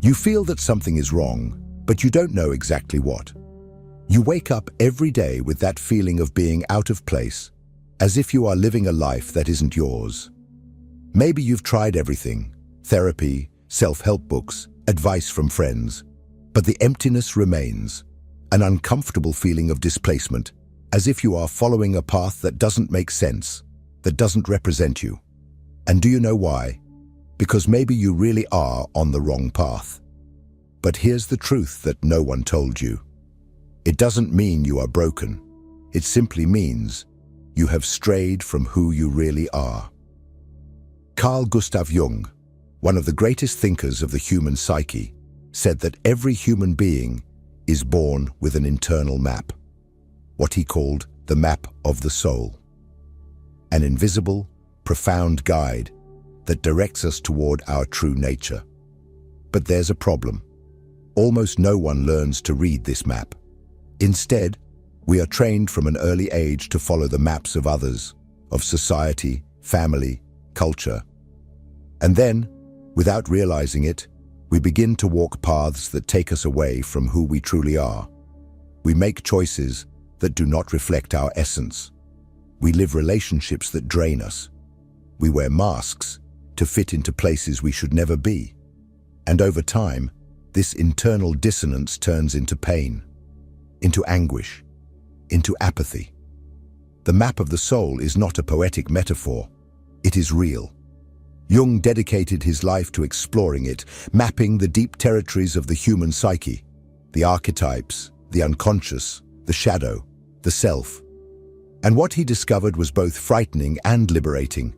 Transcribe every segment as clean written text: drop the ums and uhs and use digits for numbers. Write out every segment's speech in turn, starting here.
You feel that something is wrong, but you don't know exactly what. You wake up every day with that feeling of being out of place, as if you are living a life that isn't yours. Maybe you've tried everything: therapy, self-help books, advice from friends, but the emptiness remains, an uncomfortable feeling of displacement, as if you are following a path that doesn't make sense, that doesn't represent you. And do you know why? Because maybe you really are on the wrong path. But here's the truth that no one told you. It doesn't mean you are broken. It simply means you have strayed from who you really are. Carl Jung, one of the greatest thinkers of the human psyche, said that every human being is born with an internal map, what he called the map of the soul. An invisible, profound guide that directs us toward our true nature. But there's a problem. Almost no one learns to read this map. Instead, we are trained from an early age to follow the maps of others, of society, family, culture. And then, without realizing it, we begin to walk paths that take us away from who we truly are. We make choices that do not reflect our essence. We live relationships that drain us. We wear masks to fit into places we should never be. And over time, this internal dissonance turns into pain, into anguish, into apathy. The map of the soul is not a poetic metaphor. It is real. Jung dedicated his life to exploring it, mapping the deep territories of the human psyche, the archetypes, the unconscious, the shadow, the self. And what he discovered was both frightening and liberating.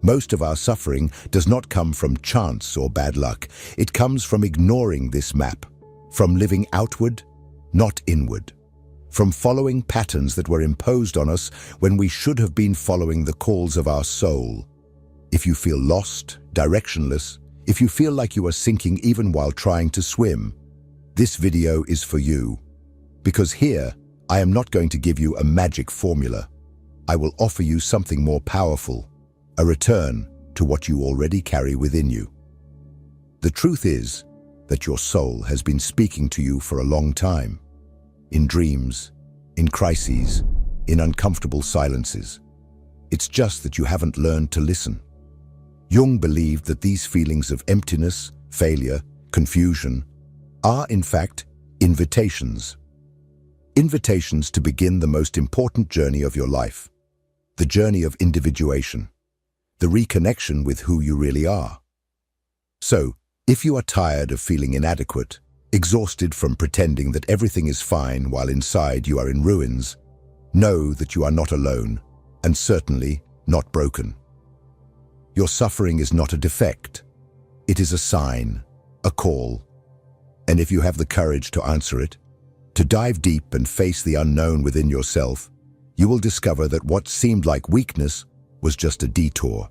Most of our suffering does not come from chance or bad luck. It comes from ignoring this map, from living outward, not inward, from following patterns that were imposed on us when we should have been following the calls of our soul. If you feel lost, directionless, if you feel like you are sinking even while trying to swim, this video is for you. Because here, I am not going to give you a magic formula. I will offer you something more powerful, a return to what you already carry within you. The truth is that your soul has been speaking to you for a long time, in dreams, in crises, in uncomfortable silences. It's just that you haven't learned to listen. Jung believed that these feelings of emptiness, failure, confusion are, in fact, invitations. Invitations to begin the most important journey of your life, the journey of individuation, the reconnection with who you really are. So, if you are tired of feeling inadequate, exhausted from pretending that everything is fine while inside you are in ruins, know that you are not alone, and certainly not broken. Your suffering is not a defect. It is a sign, a call. And if you have the courage to answer it, to dive deep and face the unknown within yourself, you will discover that what seemed like weakness was just a detour,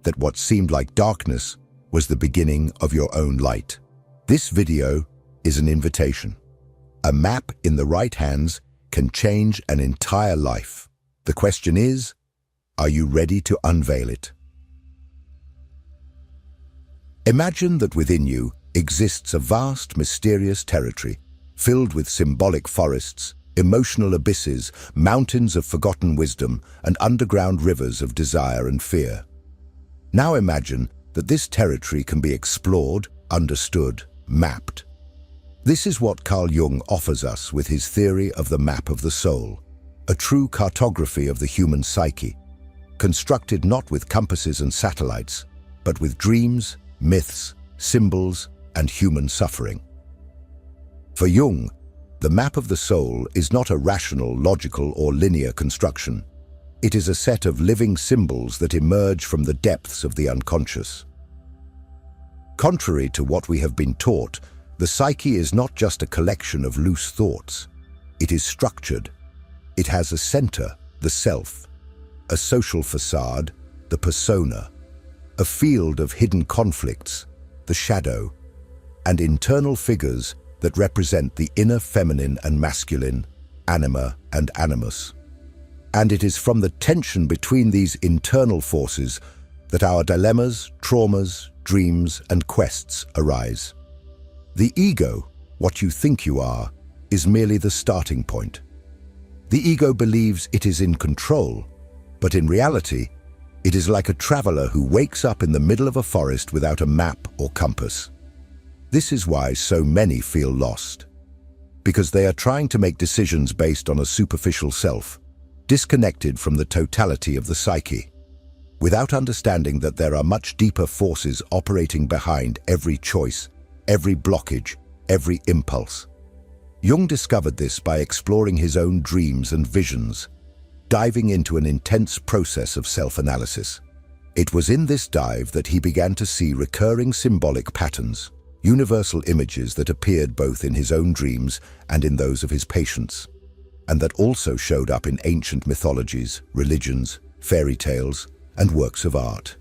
that what seemed like darkness was the beginning of your own light. This video is an invitation. A map in the right hands can change an entire life. The question is, are you ready to unveil it? Imagine that within you exists a vast, mysterious territory filled with symbolic forests, emotional abysses, mountains of forgotten wisdom, and underground rivers of desire and fear. Now imagine that this territory can be explored, understood, mapped. This is what Carl Jung offers us with his theory of the map of the soul, a true cartography of the human psyche, constructed not with compasses and satellites, but with dreams, myths, symbols, and human suffering. For Jung, the map of the soul is not a rational, logical, or linear construction. It is a set of living symbols that emerge from the depths of the unconscious. Contrary to what we have been taught, the psyche is not just a collection of loose thoughts. It is structured. It has a center, the self, a social facade, the persona, a field of hidden conflicts, the shadow, and internal figures that represent the inner feminine and masculine, anima and animus. And it is from the tension between these internal forces that our dilemmas, traumas, dreams, and quests arise. The ego, what you think you are, is merely the starting point. The ego believes it is in control, but in reality, it is like a traveler who wakes up in the middle of a forest without a map or compass. This is why so many feel lost, because they are trying to make decisions based on a superficial self, disconnected from the totality of the psyche, without understanding that there are much deeper forces operating behind every choice, every blockage, every impulse. Jung discovered this by exploring his own dreams and visions, diving into an intense process of self-analysis. It was in this dive that he began to see recurring symbolic patterns, universal images that appeared both in his own dreams and in those of his patients, and that also showed up in ancient mythologies, religions, fairy tales, and works of art.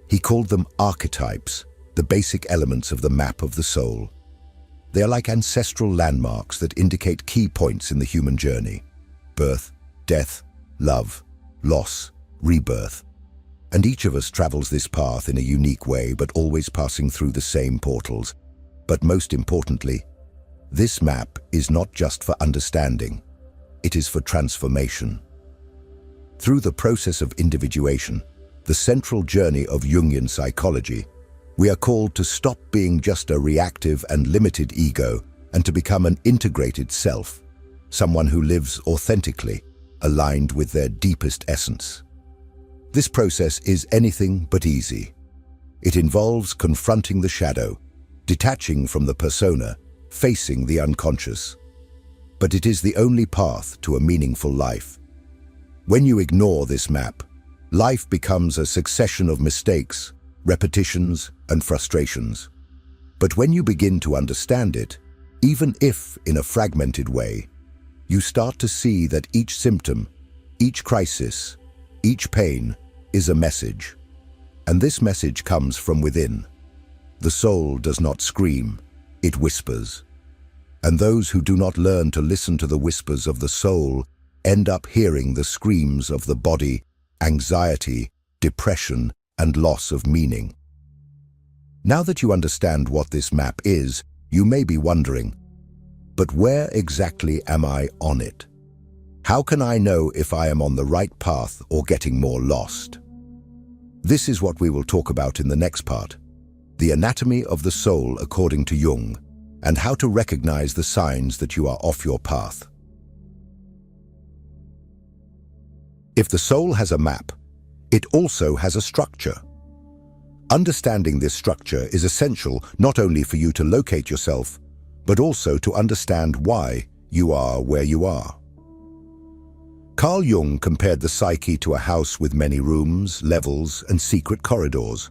He called them archetypes, the basic elements of the map of the soul. They are like ancestral landmarks that indicate key points in the human journey: birth, death, love, loss, rebirth. And each of us travels this path in a unique way, but always passing through the same portals. But most importantly, this map is not just for understanding, it is for transformation. Through the process of individuation, the central journey of Jungian psychology, we are called to stop being just a reactive and limited ego and to become an integrated self, someone who lives authentically, aligned with their deepest essence. This process is anything but easy. It involves confronting the shadow, detaching from the persona, facing the unconscious. But it is the only path to a meaningful life. When you ignore this map, life becomes a succession of mistakes, repetitions, and frustrations. But when you begin to understand it, even if in a fragmented way, you start to see that each symptom, each crisis, each pain is a message. And this message comes from within. The soul does not scream, it whispers. And those who do not learn to listen to the whispers of the soul end up hearing the screams of the body, anxiety, depression, and loss of meaning. Now that you understand what this map is, you may be wondering, but where exactly am I on it? How can I know if I am on the right path or getting more lost? This is what we will talk about in the next part: the anatomy of the soul according to Jung, and how to recognize the signs that you are off your path. If the soul has a map, it also has a structure. Understanding this structure is essential not only for you to locate yourself, but also to understand why you are where you are. Carl Jung compared the psyche to a house with many rooms, levels, and secret corridors.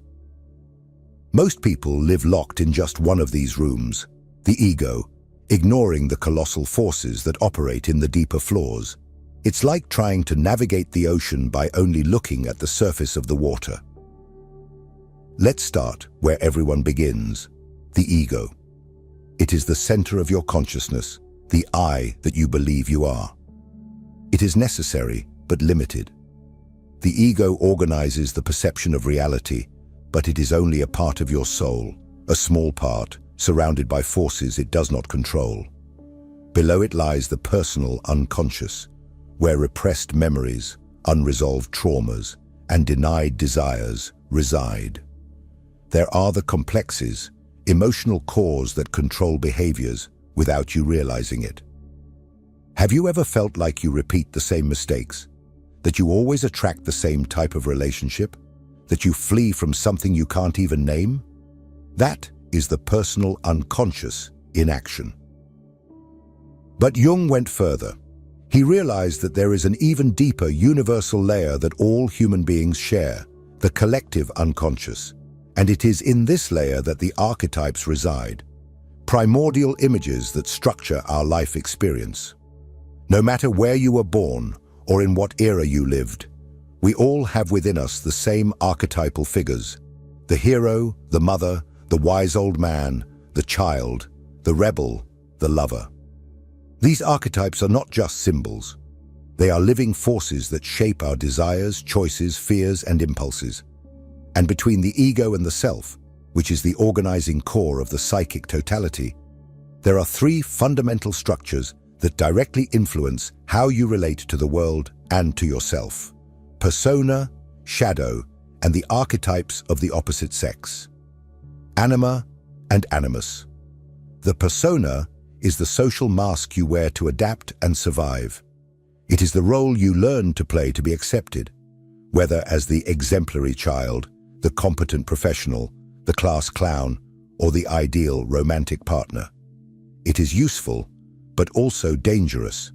Most people live locked in just one of these rooms, the ego, ignoring the colossal forces that operate in the deeper floors. It's like trying to navigate the ocean by only looking at the surface of the water. Let's start where everyone begins, the ego. It is the center of your consciousness, the I that you believe you are. It is necessary, but limited. The ego organizes the perception of reality, but it is only a part of your soul, a small part, surrounded by forces it does not control. Below it lies the personal unconscious, where repressed memories, unresolved traumas, and denied desires reside. There are the complexes, emotional cores that control behaviors without you realizing it. Have you ever felt like you repeat the same mistakes? That you always attract the same type of relationship? That you flee from something you can't even name? That is the personal unconscious in action. But Jung went further. He realized that there is an even deeper universal layer that all human beings share, the collective unconscious. And it is in this layer that the archetypes reside, primordial images that structure our life experience. No matter where you were born or in what era you lived, we all have within us the same archetypal figures: the hero, the mother, the wise old man, the child, the rebel, the lover. These archetypes are not just symbols. They are living forces that shape our desires, choices, fears, and impulses. And between the ego and the self, which is the organizing core of the psychic totality, there are three fundamental structures that directly influence how you relate to the world and to yourself: persona, shadow, and the archetypes of the opposite sex. Anima and animus. The persona is the social mask you wear to adapt and survive. It is the role you learn to play to be accepted, whether as the exemplary child, the competent professional, the class clown, or the ideal romantic partner. It is useful, but also dangerous,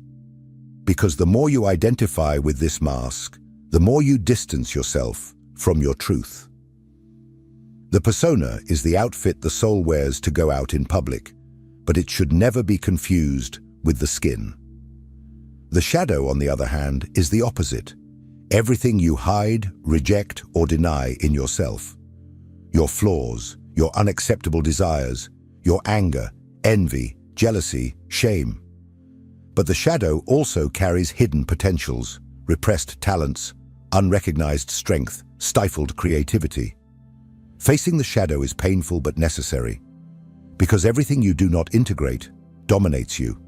because the more you identify with this mask, the more you distance yourself from your truth. The persona is the outfit the soul wears to go out in public, but it should never be confused with the skin. The shadow, on the other hand, is the opposite. Everything you hide, reject, or deny in yourself. Your flaws, your unacceptable desires, your anger, envy, jealousy, shame. But the shadow also carries hidden potentials, repressed talents, unrecognized strength, stifled creativity. Facing the shadow is painful but necessary, because everything you do not integrate dominates you.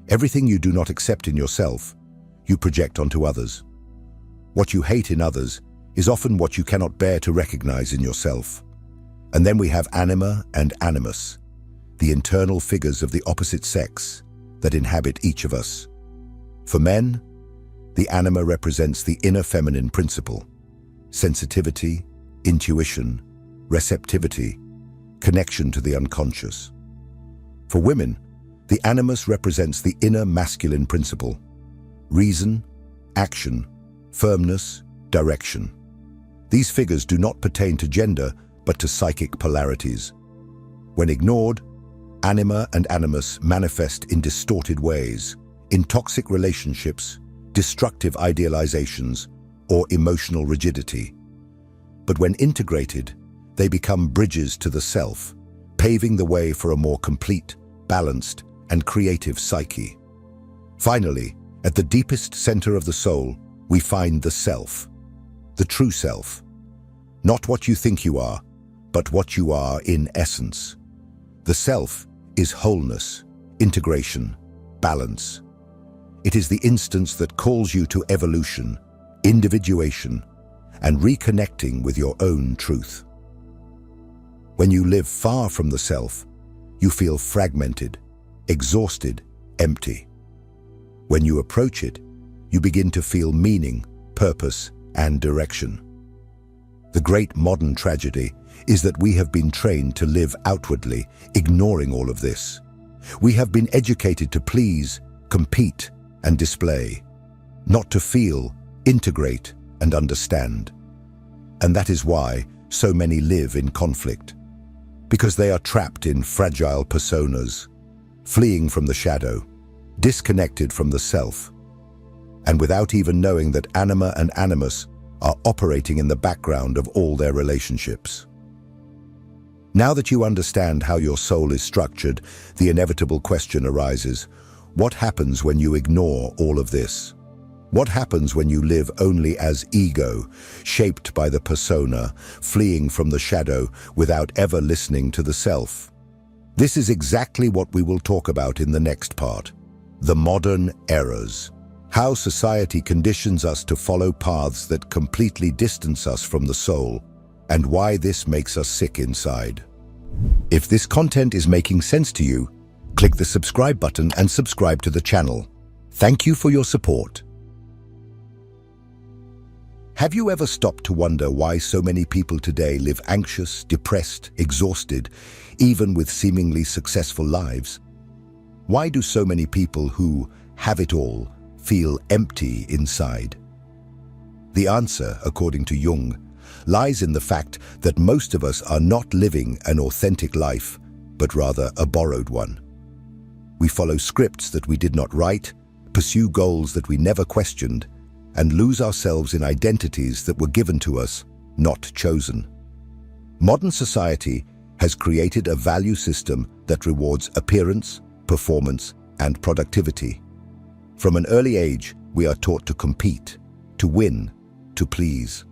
Everything you do not accept in yourself, you project onto others. What you hate in others is often what you cannot bear to recognize in yourself. And then we have anima and animus, the internal figures of the opposite sex that inhabit each of us. For men, the anima represents the inner feminine principle: sensitivity, intuition, receptivity, connection to the unconscious. For women, the animus represents the inner masculine principle: reason, action, firmness, direction. These figures do not pertain to gender, but to psychic polarities. When ignored, anima and animus manifest in distorted ways, in toxic relationships, destructive idealizations, or emotional rigidity. But when integrated, they become bridges to the self, paving the way for a more complete, balanced, and creative psyche. Finally, at the deepest center of the soul, we find the self, the true self. Not what you think you are, but what you are in essence. The self is wholeness, integration, balance. It is the instance that calls you to evolution, individuation, and reconnecting with your own truth. When you live far from the self, you feel fragmented, exhausted, empty. When you approach it, you begin to feel meaning, purpose, and direction. The great modern tragedy is that we have been trained to live outwardly, ignoring all of this. We have been educated to please, compete, and display, not to feel, integrate, and understand. And that is why so many live in conflict, because they are trapped in fragile personas, fleeing from the shadow, disconnected from the self, and without even knowing that anima and animus are operating in the background of all their relationships. Now that you understand how your soul is structured, the inevitable question arises: what happens when you ignore all of this? What happens when you live only as ego, shaped by the persona, fleeing from the shadow without ever listening to the self? This is exactly what we will talk about in the next part: the modern errors. How society conditions us to follow paths that completely distance us from the soul, and why this makes us sick inside. If this content is making sense to you, click the subscribe button and subscribe to the channel. Thank you for your support. Have you ever stopped to wonder why so many people today live anxious, depressed, exhausted, even with seemingly successful lives? Why do so many people who have it all feel empty inside? The answer, according to Jung, lies in the fact that most of us are not living an authentic life, but rather a borrowed one. We follow scripts that we did not write, pursue goals that we never questioned, and lose ourselves in identities that were given to us, not chosen. Modern society has created a value system that rewards appearance, performance, and productivity. From an early age, we are taught to compete, to win, to please.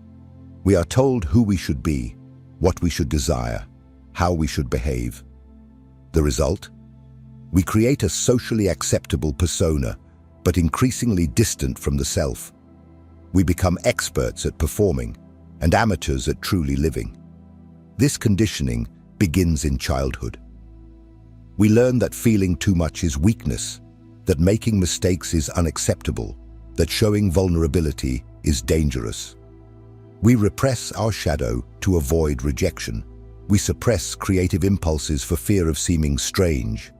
We are told who we should be, what we should desire, how we should behave. The result? We create a socially acceptable persona, but increasingly distant from the self. We become experts at performing and amateurs at truly living. This conditioning begins in childhood. We learn that feeling too much is weakness, that making mistakes is unacceptable, that showing vulnerability is dangerous. We repress our shadow to avoid rejection. We suppress creative impulses for fear of seeming strange.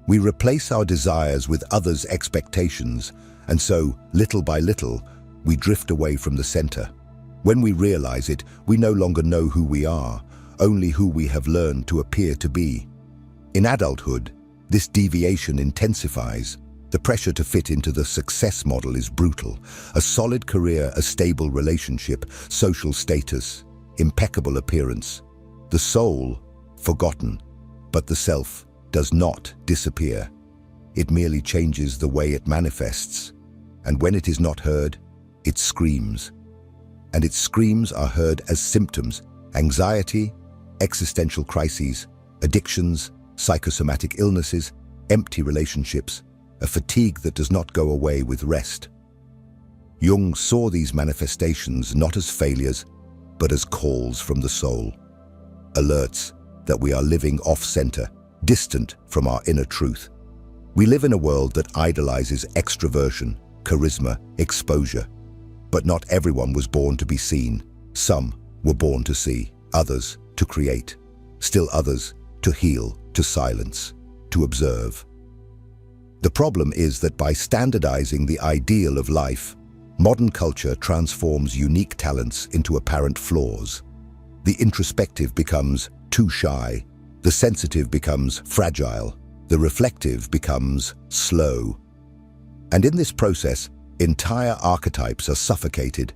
We replace our desires with others' expectations, and so, little by little, we drift away from the center. When we realize it, we no longer know who we are, only who we have learned to appear to be. In adulthood, this deviation intensifies. The pressure to fit into the success model is brutal. A solid career, a stable relationship, social status, impeccable appearance. The soul, forgotten, but the self does not disappear. It merely changes the way it manifests. And when it is not heard, it screams. And its screams are heard as symptoms: anxiety, existential crises, addictions, psychosomatic illnesses, empty relationships, a fatigue that does not go away with rest. Jung saw these manifestations not as failures, but as calls from the soul, alerts that we are living off-center, distant from our inner truth. We live in a world that idolizes extroversion, charisma, exposure. But not everyone was born to be seen. Some were born to see, others to create, still others to heal, to silence, to observe. The problem is that by standardizing the ideal of life, modern culture transforms unique talents into apparent flaws. The introspective becomes too shy, the sensitive becomes fragile, the reflective becomes slow. And in this process, entire archetypes are suffocated.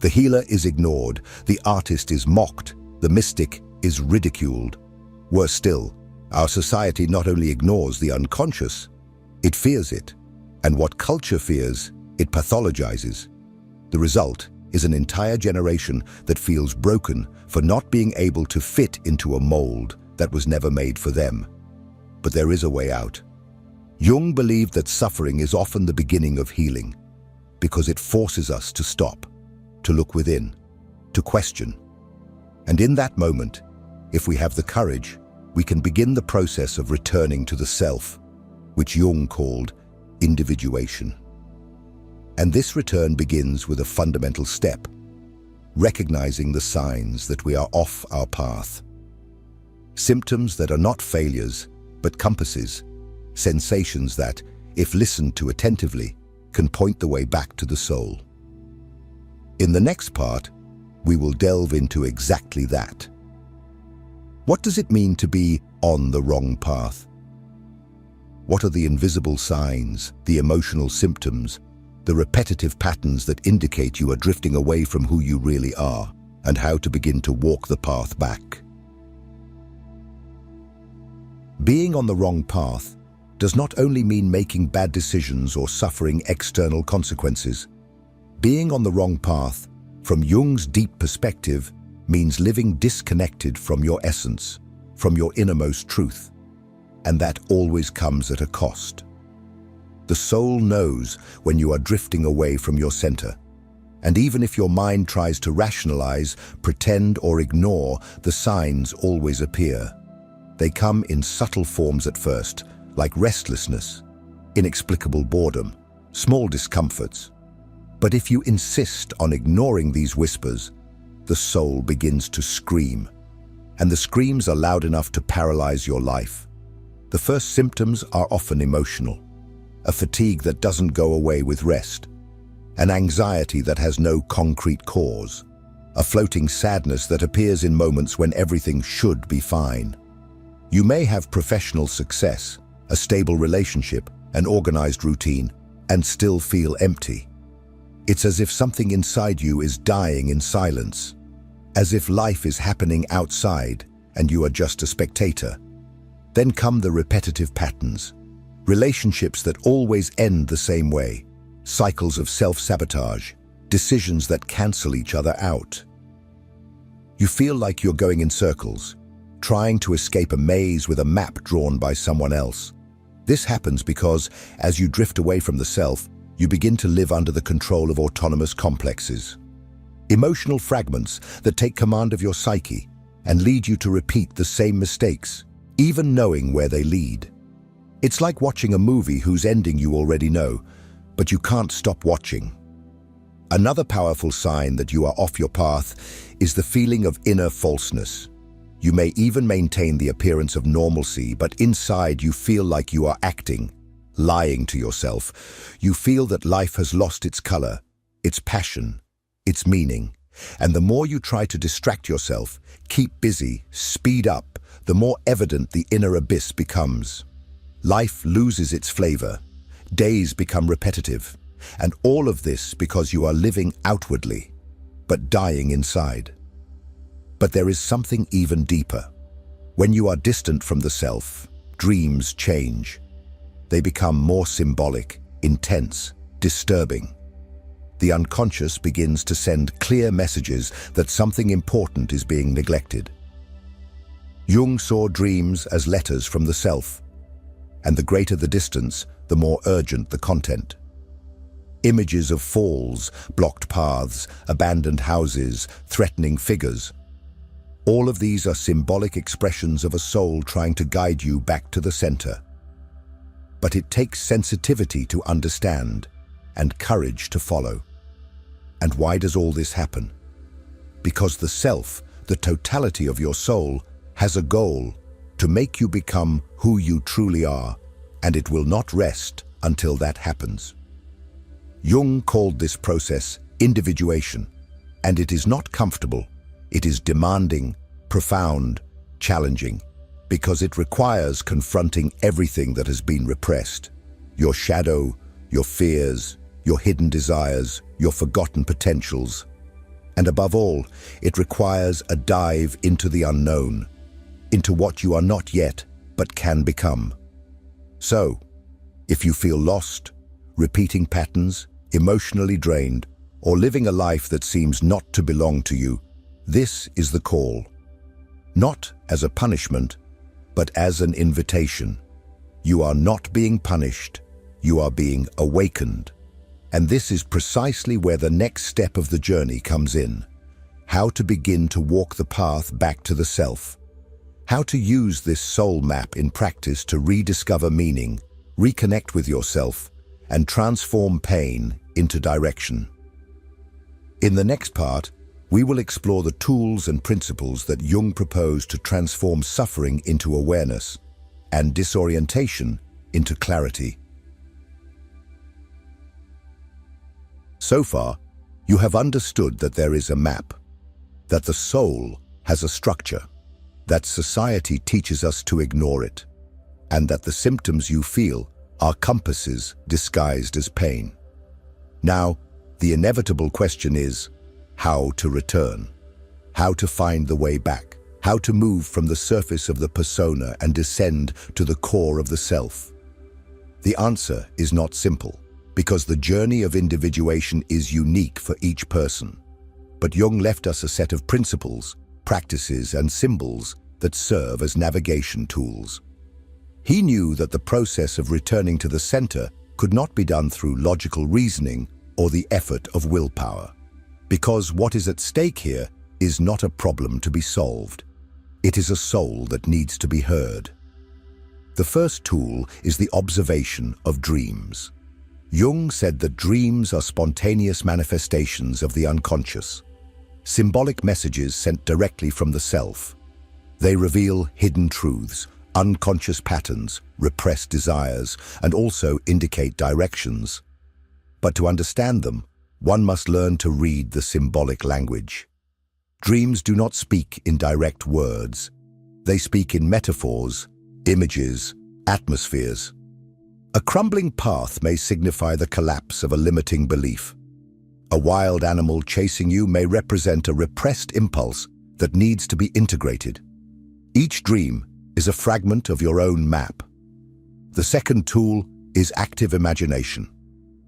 The healer is ignored, the artist is mocked, the mystic is ridiculed. Worse still, our society not only ignores the unconscious, it fears it. And what culture fears, it pathologizes. The result is an entire generation that feels broken for not being able to fit into a mold that was never made for them. But there is a way out. Jung believed that suffering is often the beginning of healing, because it forces us to stop, to look within, to question. And in that moment, if we have the courage, we can begin the process of returning to the self, which Jung called individuation. And this return begins with a fundamental step: recognizing the signs that we are off our path. Symptoms that are not failures, but compasses, sensations that, if listened to attentively, can point the way back to the soul. In the next part, we will delve into exactly that. What does it mean to be on the wrong path? What are the invisible signs, the emotional symptoms, the repetitive patterns that indicate you are drifting away from who you really are, and how to begin to walk the path back? Being on the wrong path does not only mean making bad decisions or suffering external consequences. Being on the wrong path, from Jung's deep perspective, means living disconnected from your essence, from your innermost truth. And that always comes at a cost. The soul knows when you are drifting away from your center. And even if your mind tries to rationalize, pretend, or ignore, the signs always appear. They come in subtle forms at first, like restlessness, inexplicable boredom, small discomforts. But if you insist on ignoring these whispers, the soul begins to scream. And the screams are loud enough to paralyze your life. The first symptoms are often emotional. A fatigue that doesn't go away with rest. An anxiety that has no concrete cause. A floating sadness that appears in moments when everything should be fine. You may have professional success, a stable relationship, an organized routine, and still feel empty. It's as if something inside you is dying in silence. As if life is happening outside and you are just a spectator. Then come the repetitive patterns. Relationships that always end the same way. Cycles of self-sabotage. Decisions that cancel each other out. You feel like you're going in circles, trying to escape a maze with a map drawn by someone else. This happens because, as you drift away from the self, you begin to live under the control of autonomous complexes. Emotional fragments that take command of your psyche and lead you to repeat the same mistakes, even knowing where they lead. It's like watching a movie whose ending you already know, but you can't stop watching. Another powerful sign that you are off your path is the feeling of inner falseness. You may even maintain the appearance of normalcy, but inside you feel like you are acting, lying to yourself. You feel that life has lost its color, its passion, its meaning. And the more you try to distract yourself, keep busy, speed up, the more evident the inner abyss becomes. Life loses its flavor, days become repetitive, and all of this because you are living outwardly, but dying inside. But there is something even deeper. When you are distant from the self, dreams change. They become more symbolic, intense, disturbing. The unconscious begins to send clear messages that something important is being neglected. Jung saw dreams as letters from the self, and the greater the distance, the more urgent the content. Images of falls, blocked paths, abandoned houses, threatening figures. All of these are symbolic expressions of a soul trying to guide you back to the center. But it takes sensitivity to understand and courage to follow. And why does all this happen? Because the self, the totality of your soul, has a goal to make you become who you truly are, and it will not rest until that happens. Jung called this process individuation, and it is not comfortable. It is demanding, profound, challenging, because it requires confronting everything that has been repressed. Your shadow, your fears, your hidden desires, your forgotten potentials. And above all, it requires a dive into the unknown, into what you are not yet, but can become. So, if you feel lost, repeating patterns, emotionally drained, or living a life that seems not to belong to you, this is the call. Not as a punishment, but as an invitation. You are not being punished, you are being awakened. And this is precisely where the next step of the journey comes in. How to begin to walk the path back to the self. How to use this soul map in practice to rediscover meaning, reconnect with yourself, and transform pain into direction. In the next part, we will explore the tools and principles that Jung proposed to transform suffering into awareness and disorientation into clarity. So far, you have understood that there is a map, that the soul has a structure, that society teaches us to ignore it, and that the symptoms you feel are compasses disguised as pain. Now, the inevitable question is, how to return? How to find the way back? How to move from the surface of the persona and descend to the core of the self? The answer is not simple, because the journey of individuation is unique for each person. But Jung left us a set of principles, practices, and symbols that serve as navigation tools. He knew that the process of returning to the center could not be done through logical reasoning or the effort of willpower, because what is at stake here is not a problem to be solved. It is a soul that needs to be heard. The first tool is the observation of dreams. Jung said that dreams are spontaneous manifestations of the unconscious, symbolic messages sent directly from the self. They reveal hidden truths, unconscious patterns, repressed desires, and also indicate directions. But to understand them, one must learn to read the symbolic language. Dreams do not speak in direct words. They speak in metaphors, images, atmospheres. A crumbling path may signify the collapse of a limiting belief. A wild animal chasing you may represent a repressed impulse that needs to be integrated. Each dream is a fragment of your own map. The second tool is active imagination,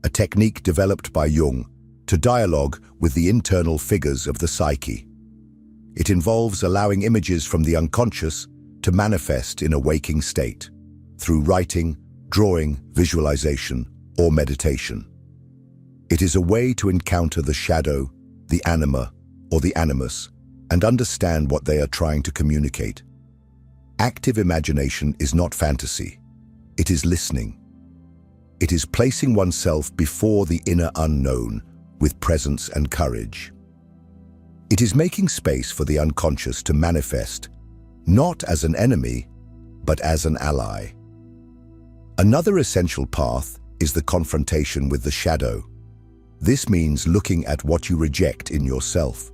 a technique developed by Jung to dialogue with the internal figures of the psyche. It involves allowing images from the unconscious to manifest in a waking state, through writing, drawing, visualization, or meditation. It is a way to encounter the shadow, the anima, or the animus, and understand what they are trying to communicate. Active imagination is not fantasy. It is listening. It is placing oneself before the inner unknown with presence and courage. It is making space for the unconscious to manifest, not as an enemy, but as an ally. Another essential path is the confrontation with the shadow. This means looking at what you reject in yourself,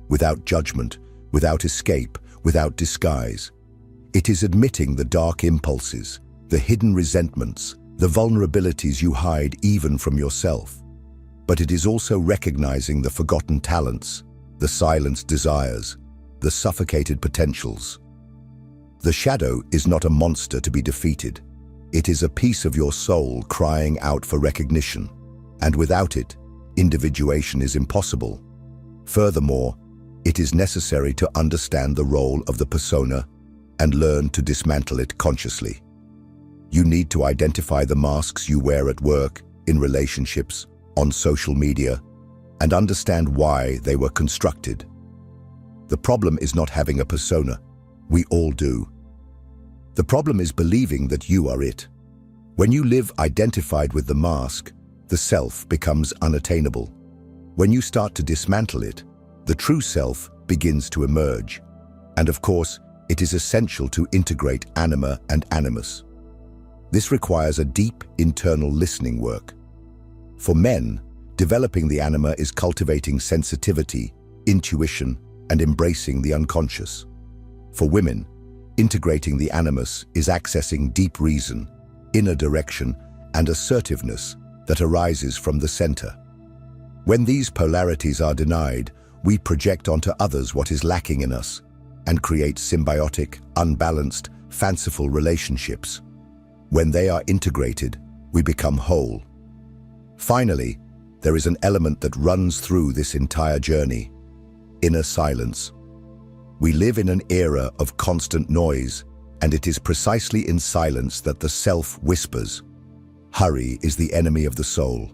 without judgment, without escape, without disguise. It is admitting the dark impulses, the hidden resentments, the vulnerabilities you hide even from yourself. But it is also recognizing the forgotten talents, the silenced desires, the suffocated potentials. The shadow is not a monster to be defeated. It is a piece of your soul crying out for recognition, and without it, individuation is impossible. Furthermore, it is necessary to understand the role of the persona and learn to dismantle it consciously. You need to identify the masks you wear at work, in relationships, on social media, and understand why they were constructed. The problem is not having a persona. We all do. The problem is believing that you are it. When you live identified with the mask, the self becomes unattainable. When you start to dismantle it, the true self begins to emerge. And of course, it is essential to integrate anima and animus. This requires a deep internal listening work. For men, developing the anima is cultivating sensitivity, intuition, and embracing the unconscious. For women, integrating the animus is accessing deep reason, inner direction, and assertiveness that arises from the center. When these polarities are denied, we project onto others what is lacking in us and create symbiotic, unbalanced, fanciful relationships. When they are integrated, we become whole. Finally, there is an element that runs through this entire journey: inner silence. We live in an era of constant noise, and it is precisely in silence that the self whispers. Hurry is the enemy of the soul.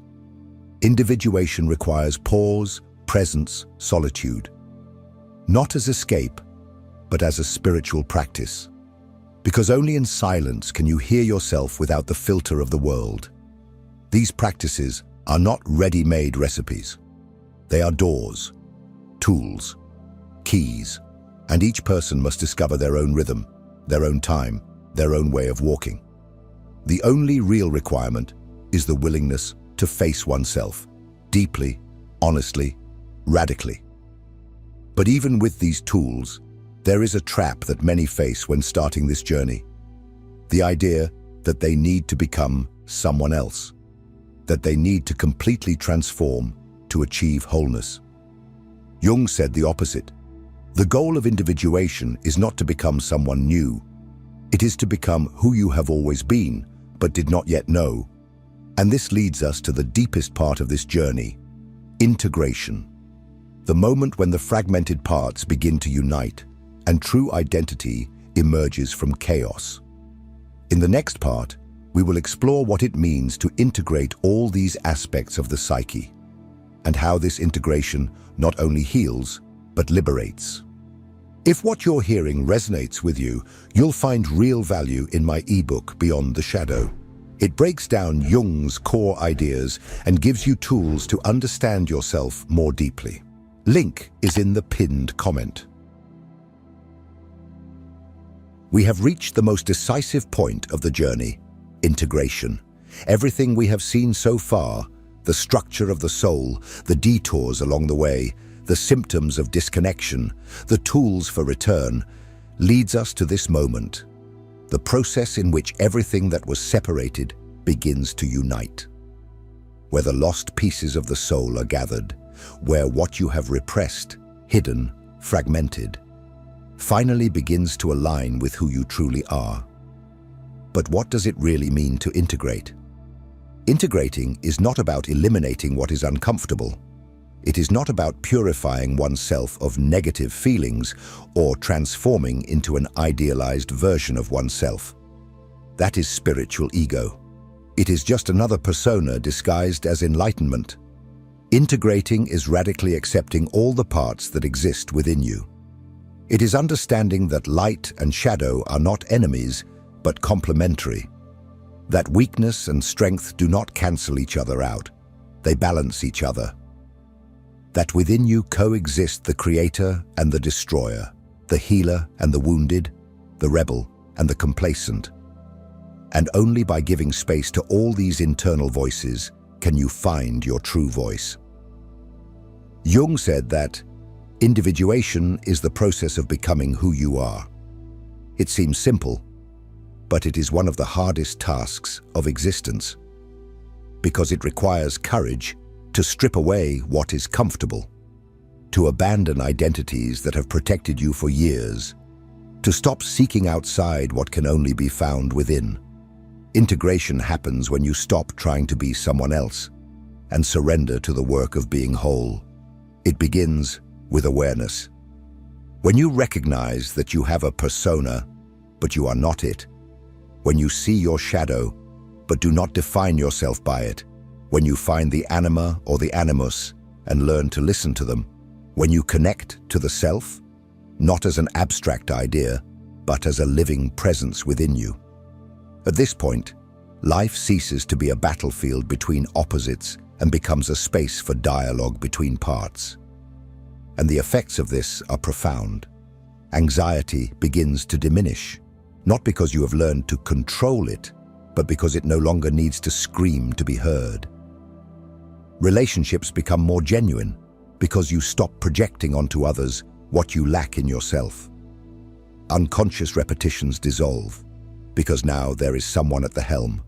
Individuation requires pause, presence, solitude. Not as escape, but as a spiritual practice. Because only in silence can you hear yourself without the filter of the world. These practices are not ready-made recipes. They are doors, tools, keys, and each person must discover their own rhythm, their own time, their own way of walking. The only real requirement is the willingness to face oneself, deeply, honestly, radically. But even with these tools, there is a trap that many face when starting this journey. The idea that they need to become someone else, that they need to completely transform to achieve wholeness. Jung said the opposite. The goal of individuation is not to become someone new. It is to become who you have always been, but did not yet know. And this leads us to the deepest part of this journey: integration. The moment when the fragmented parts begin to unite and true identity emerges from chaos. In the next part, we will explore what it means to integrate all these aspects of the psyche, and how this integration not only heals, but liberates. If what you're hearing resonates with you, you'll find real value in my ebook, Beyond the Shadow. It breaks down Jung's core ideas and gives you tools to understand yourself more deeply. Link is in the pinned comment. We have reached the most decisive point of the journey: integration. Everything we have seen so far, the structure of the soul, the detours along the way, the symptoms of disconnection, the tools for return, leads us to this moment, the process in which everything that was separated begins to unite. Where the lost pieces of the soul are gathered, where what you have repressed, hidden, fragmented, finally begins to align with who you truly are. But what does it really mean to integrate? Integrating is not about eliminating what is uncomfortable. It is not about purifying oneself of negative feelings or transforming into an idealized version of oneself. That is spiritual ego. It is just another persona disguised as enlightenment. Integrating is radically accepting all the parts that exist within you. It is understanding that light and shadow are not enemies, but complementary. That weakness and strength do not cancel each other out. They balance each other. That within you coexist the creator and the destroyer, the healer and the wounded, the rebel and the complacent. And only by giving space to all these internal voices can you find your true voice. Jung said that individuation is the process of becoming who you are. It seems simple, but it is one of the hardest tasks of existence, because it requires courage to strip away what is comfortable, to abandon identities that have protected you for years, to stop seeking outside what can only be found within. Integration happens when you stop trying to be someone else and surrender to the work of being whole. It begins with awareness. When you recognize that you have a persona, but you are not it, when you see your shadow, but do not define yourself by it, when you find the anima or the animus and learn to listen to them, when you connect to the self, not as an abstract idea, but as a living presence within you. At this point, life ceases to be a battlefield between opposites and becomes a space for dialogue between parts. And the effects of this are profound. Anxiety begins to diminish, not because you have learned to control it, but because it no longer needs to scream to be heard. Relationships become more genuine because you stop projecting onto others what you lack in yourself. Unconscious repetitions dissolve because now there is someone at the helm,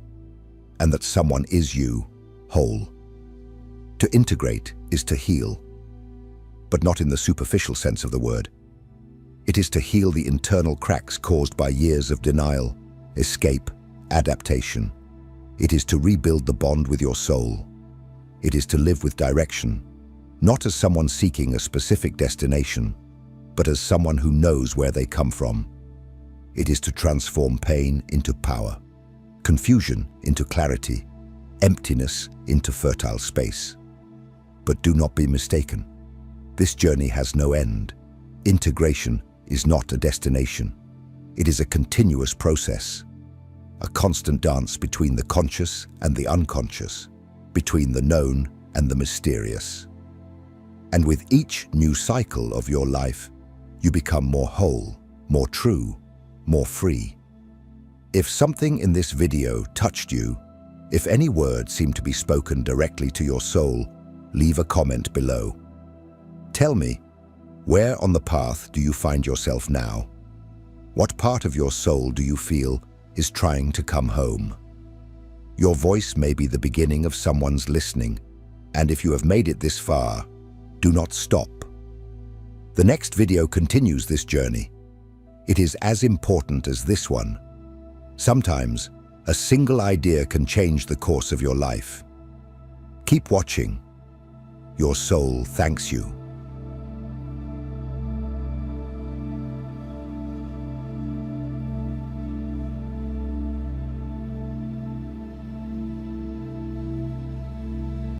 and that someone is you, whole. To integrate is to heal, but not in the superficial sense of the word. It is to heal the internal cracks caused by years of denial, escape, adaptation. It is to rebuild the bond with your soul. It is to live with direction, not as someone seeking a specific destination, but as someone who knows where they come from. It is to transform pain into power, confusion into clarity, emptiness into fertile space. But do not be mistaken. This journey has no end. Integration is not a destination. It is a continuous process, a constant dance between the conscious and the unconscious, between the known and the mysterious. And with each new cycle of your life, you become more whole, more true, more free. If something in this video touched you, if any word seemed to be spoken directly to your soul, leave a comment below. Tell me, where on the path do you find yourself now? What part of your soul do you feel is trying to come home? Your voice may be the beginning of someone's listening, and if you have made it this far, do not stop. The next video continues this journey. It is as important as this one. Sometimes, a single idea can change the course of your life. Keep watching. Your soul thanks you.